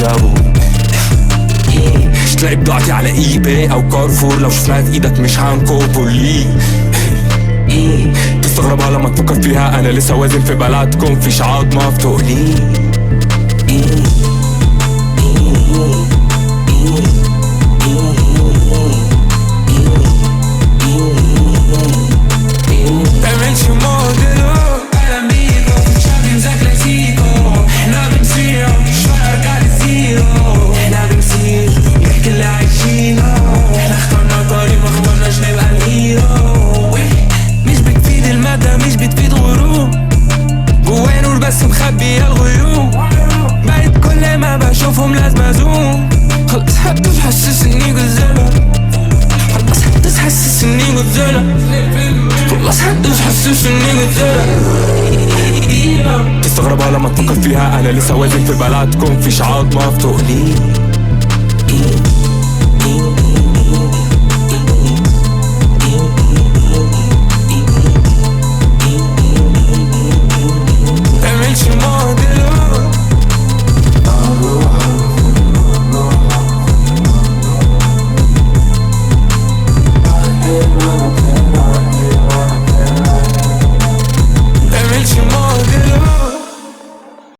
يابو. مش تلاقي بضاعتي على اي باي او كارفور، لو شفناها في ايدك مش هنكوبولي. تستغربها لما تفكر فيها، انا لسه وازن في بلدكم فيش عظمة بتقلي. تعملش موديلو amigo, champions a clasico. احنا بنصير شوية قاعد زيرو. احنا بنصير نحكي اللي عايشينه. احنا اخترنا طريق ما اخترناش نبقى الهيرو. مش بتفيد المادة مش بتفيد غروب، جوايا نور بس مخبي الغيوم. بقيت كل ما بشوفهم لازم ازوم. خلاص هتحسسني غزالة، خلاص هتحسسني غزالة، خلاص هتحسسني غزالة. تستغربها لما تفكر فيها، انا لسه وازن في بلدكم فيش عظمة بتقلي.